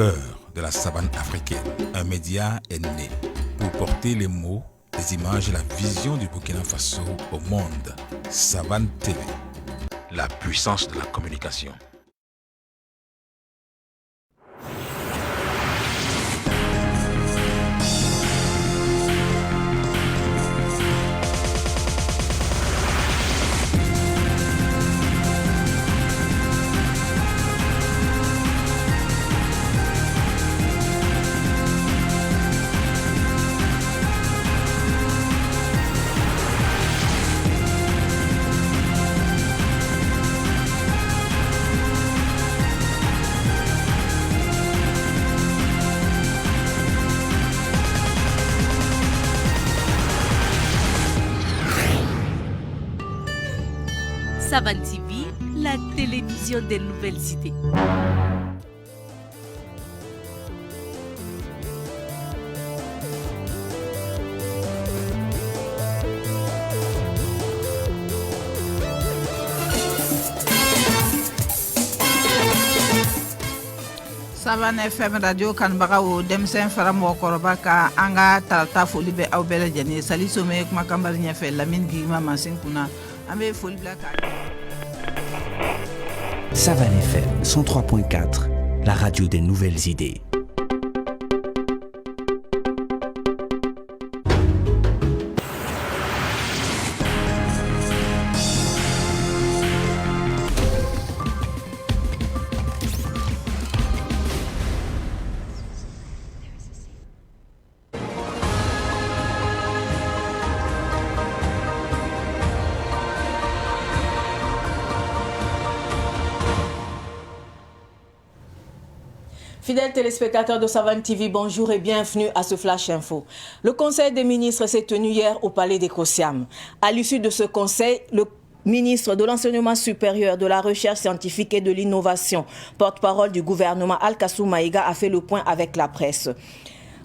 cœur de la savane africaine, un média est né pour porter les mots, les images et la vision du Burkina Faso au monde. Savane TV, la puissance de la communication. Savane TV, la télévision des nouvelles idées. Savane FM radio kanbaga o demsen faramo koroba ka anga tarta foli be aw bele jani sali some kuma kambar nya fe lamine gima masin kuna ambe foli blaka. Savane FM 103.4, la radio des nouvelles idées. Fidèles téléspectateurs de Savane TV, bonjour et bienvenue à ce Flash Info. Le Conseil des ministres s'est tenu hier au Palais d'Écosiam. À l'issue de ce conseil, le ministre de l'Enseignement supérieur, de la Recherche scientifique et de l'Innovation, porte-parole du gouvernement Alkassou Maïga, a fait le point avec la presse.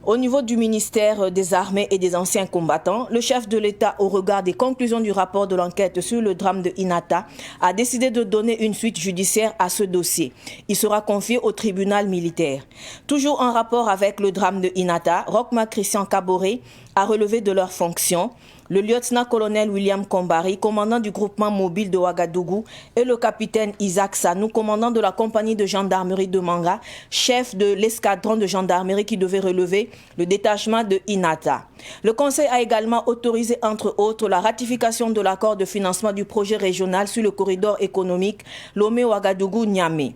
Au niveau du ministère des Armées et des Anciens Combattants, le chef de l'État, au regard des conclusions du rapport de l'enquête sur le drame de Inata, a décidé de donner une suite judiciaire à ce dossier. Il sera confié au tribunal militaire. Toujours en rapport avec le drame de Inata, Rochma Christian Kaboré a relevé de leurs fonctions le lieutenant-colonel William Kombari, commandant du groupement mobile de Ouagadougou, et le capitaine Isaac Sanou, commandant de la compagnie de gendarmerie de Manga, chef de l'escadron de gendarmerie qui devait relever le détachement de Inata. Le Conseil a également autorisé, entre autres, la ratification de l'accord de financement du projet régional sur le corridor économique Lomé-Ouagadougou-Niamey.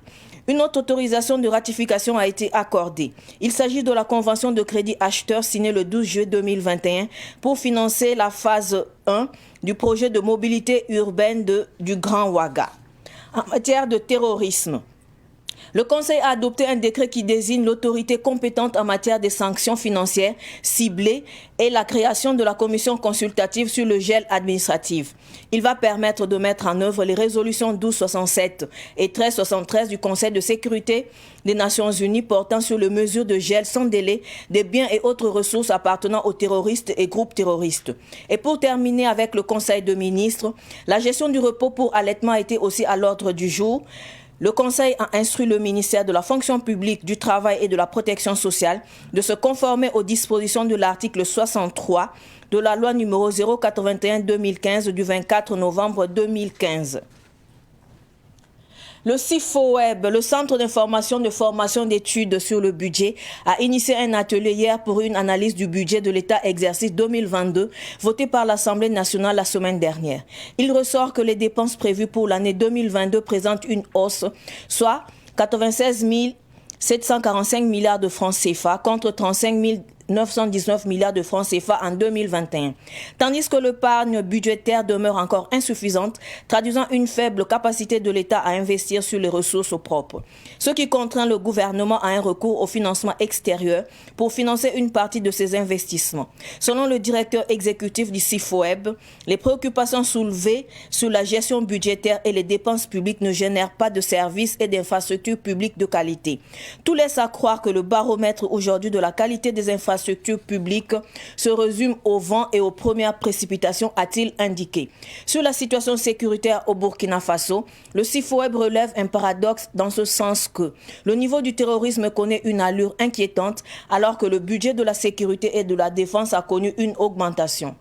Une autre autorisation de ratification a été accordée. Il s'agit de la convention de crédit acheteur signée le 12 juillet 2021 pour financer la phase 1 du projet de mobilité urbaine du Grand Ouaga. En matière de terrorisme, le Conseil a adopté un décret qui désigne l'autorité compétente en matière des sanctions financières ciblées et la création de la commission consultative sur le gel administratif. Il va permettre de mettre en œuvre les résolutions 1267 et 1373 du Conseil de sécurité des Nations Unies portant sur les mesures de gel sans délai des biens et autres ressources appartenant aux terroristes et groupes terroristes. Et pour terminer avec le Conseil de ministres, la gestion du repos pour allaitement a été aussi à l'ordre du jour. Le Conseil a instruit le ministère de la Fonction publique, du Travail et de la Protection sociale de se conformer aux dispositions de l'article 63 de la loi numéro 081-2015 du 24 novembre 2015. Le CIFOWEB, le Centre d'information de formation d'études sur le budget, a initié un atelier hier pour une analyse du budget de l'État exercice 2022, voté par l'Assemblée nationale la semaine dernière. Il ressort que les dépenses prévues pour l'année 2022 présentent une hausse, soit 96 745 milliards de francs CFA contre 35 919 milliards de francs CFA en 2021. Tandis que l'épargne budgétaire demeure encore insuffisante, traduisant une faible capacité de l'État à investir sur les ressources propres. Ce qui contraint le gouvernement à un recours au financement extérieur pour financer une partie de ses investissements. Selon le directeur exécutif du CIFOWEB, les préoccupations soulevées sur la gestion budgétaire et les dépenses publiques ne génèrent pas de services et d'infrastructures publiques de qualité. Tout laisse à croire que le baromètre aujourd'hui de la qualité des infrastructures infrastructures publiques se résume au vent et aux premières précipitations, a-t-il indiqué. Sur la situation sécuritaire au Burkina Faso, le Sifo-Web relève un paradoxe dans ce sens que le niveau du terrorisme connaît une allure inquiétante alors que le budget de la sécurité et de la défense a connu une augmentation.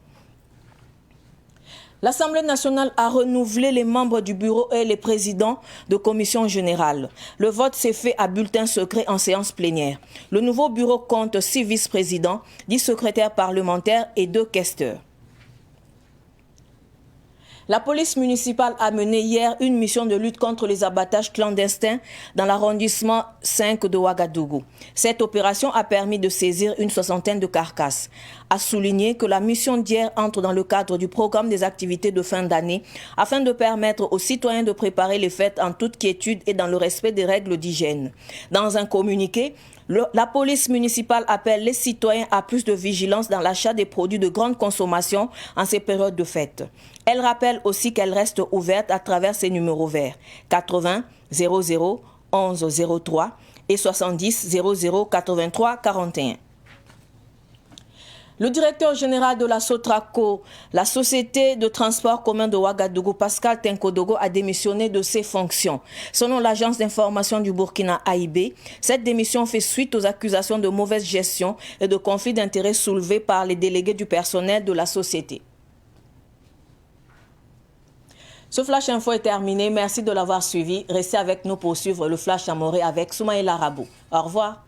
L'Assemblée nationale a renouvelé les membres du bureau et les présidents de commission générale. Le vote s'est fait à bulletin secret en séance plénière. Le nouveau bureau compte 6 vice-présidents, 10 secrétaires parlementaires et 2 questeurs. La police municipale a mené hier une mission de lutte contre les abattages clandestins dans l'arrondissement 5 de Ouagadougou. Cette opération a permis de saisir une 60aine de carcasses. A souligné que la mission d'hier entre dans le cadre du programme des activités de fin d'année afin de permettre aux citoyens de préparer les fêtes en toute quiétude et dans le respect des règles d'hygiène. Dans un communiqué, la police municipale appelle les citoyens à plus de vigilance dans l'achat des produits de grande consommation en ces périodes de fête. Elle rappelle aussi qu'elle reste ouverte à travers ses numéros verts 80 00 11 03 et 70 00 83 41. Le directeur général de la Sotraco, la société de transport commun de Ouagadougou, Pascal Tenkodogo, a démissionné de ses fonctions. Selon l'agence d'information du Burkina AIB, cette démission fait suite aux accusations de mauvaise gestion et de conflit d'intérêts soulevés par les délégués du personnel de la société. Ce Flash Info est terminé. Merci de l'avoir suivi. Restez avec nous pour suivre le Flash Amoré avec Soumaïla Rabou. Au revoir.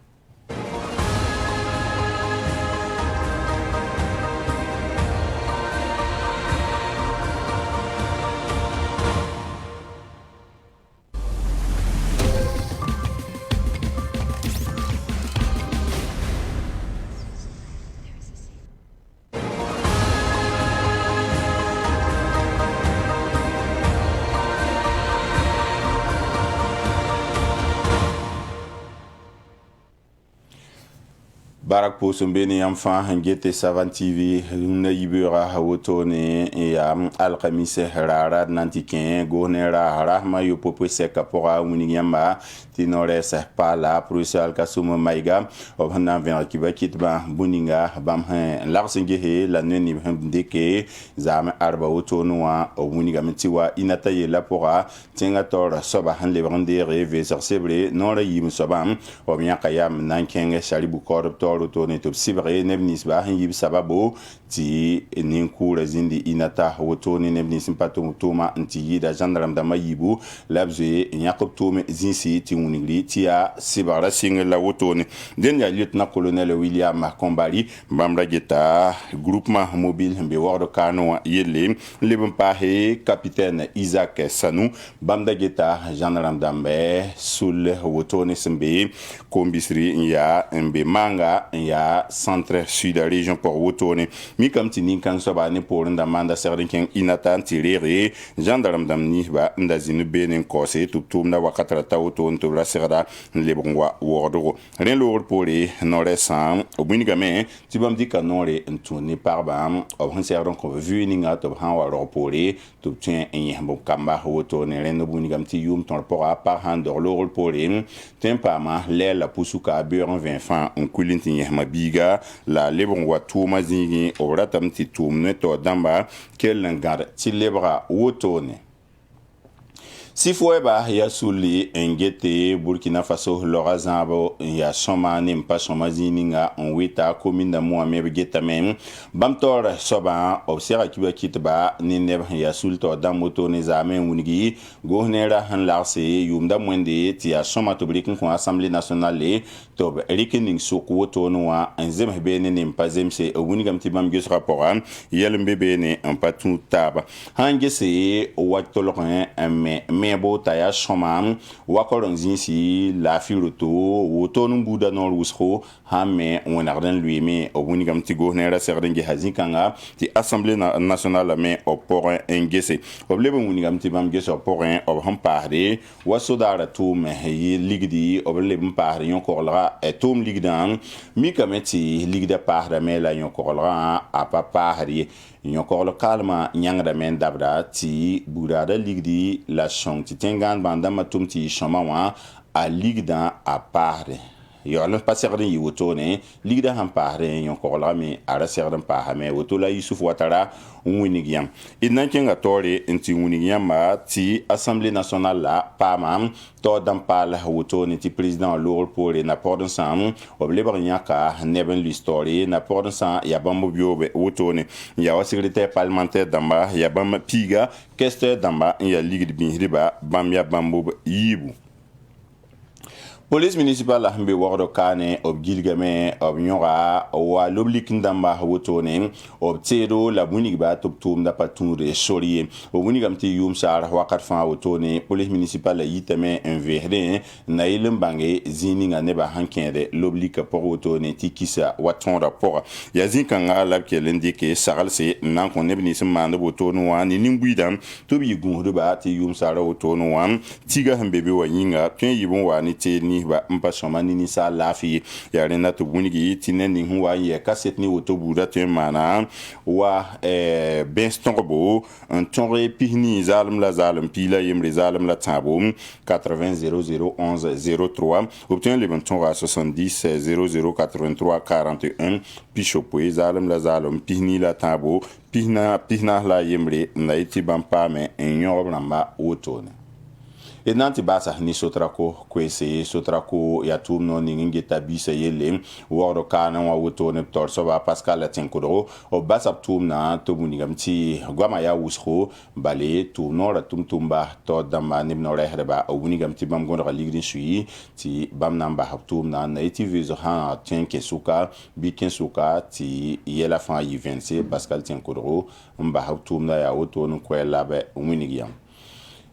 barak posum beni yam fa ngete Savan TV na yibura hawotone ya alqamise rara nantiken gonera rahma yo popo seka pora muniyamba tinore sa pala prusal kasum maiga obhana ven kiba kitba buninga bam larsinge he la neni ndeke zam arba wotonwa obuniga mtiwa inataye la pora tinga tor soba han le bandere veser sebre nora yim sobam obiaka yam nankenge shalibu korb tor to top sibre nebnis ba yib sababo ti ninkura zindi inata wotoni nebnis patum toma nti yida gendarme da mayibu labze yakop tome zinsi ti unigri ti a sibara singla wotoni den ya lieutenant colonel William Kombali bamra geta groupement mobile be wordo kano yelle lebon pahe capitaine Isaac Sanou bamda geta gendarme dambe sul wotoni sembe kombisri ya mbe manga ya centre sud de région pour wotone mi kam tini kan so ba ne pour ndamanda serdin ken inatan tirere gendarme damni ba ndazinu benen kose tutum na wakatra tawton to raserda le bongwa wordo ren lor pole nore sam obunigame tibam dika nore ntuni par bam ob serdon ko vu ninga to han wa pole to tien en bon kamba wotone ren obunigam ti yum ton por a par han dor lor pole tempa ma le la pusuka bureau 20 fan on kulinti ma biga la lebon wa tuma zingi oratam ti tumne to damba kel ngar ti lebra wotone Sifueba ya suli ngete Burkina Faso lorazabo ya soma ne mpa soma zininga onwita kominda muame geta men bamtor soba obsera kiba kitba ni neb ya sulto damoto ne zamen unigi gohnera han larse yumda mwende ti ya soma to brikin ko assemblée nationale to rekening sokwoto noa enzem bene ne mpa zemse unigam tibam ges rapport yelmbe bene en patu taba hangese watolorin me bota ya shoma wakoron zinsi la firoto wotonum buda no rusro hamme onarden lui me obunigam tigo nera serdenge hazikanga ti assemblée nationale me opor engese oblebe unigam tibam geso porin ob hampare wasodara tum yi ligdi oblebe pare yon korla etum ligdan mi kameti ligda pare me la yon korla apa pare yon korla kalma nyangda men dabda ti burada ligdi la chong ti tengan banda matum ti chamawa a ligdan a pare yo la pa segre yi woto ne ligda han paare yon ko la mi ara segre pa ha me woto la Yusuf Ouattara winigiyam idnan kenga tore nti winigiyam ma ti Assemblée nationale la pa mam to dan pa la woto ne ti président lor pour na pordon sam oble nyaka neben l'histoire na pordon sam ya bambo biobe woto ne ya wa secrétaire parlementaire damba ya bam piga questeur damba ya ligue bin riba bam ya bambo yibu Police municipal la hambe wardo kane ob gilgame ob nyora wa loblik ndamba wotone ob tedo la bunig ba top tum da patunre soriye o bunigam ti yum sar wakat fa wotone police municipal la yitame un verde na ilum bange zininga neba hankende loblik por wotone ti kisa waton rapport ya zinkanga la kelende ke sagalse nan ko nebni simande wotone wa ni nimbuidam to bi gundu ba ti yum sar wotone wa tiga hambe be wa yinga ken yibon wa ni te ni ba mpa soma ni sa lafi ya rena to bunigi tineni huwa ye kaset ni woto buda te mana wa ben stongo un tonre pihni zalm la zalm pila yemre zalm la tabo 80 00 11 03 obtient le monton à 70 00 83 41 pichopoe zalm la zalm pihni la tabo pihna la yemre na iti bampa me enyor namba wotone et nanti basa ni sotrako kwese sotrako ya tum no ni ngi tabisa yele woro kana wa woto ne torso ba Pascal Atinkodro o basa tum na to bunigam gwama ya wusro bale tum no ra tum tumba to damba ni no rehreba o bunigam ti bam gonda ligrin sui ti bam namba tum na native zo ha tenke suka bikin suka ti yela fa yi 26 Pascal Atinkodro mba tum na ya woto no kwela be winigam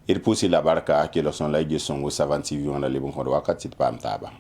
il pousse la barca que le son la gestion au Savant TV on a les bons wakati pam taba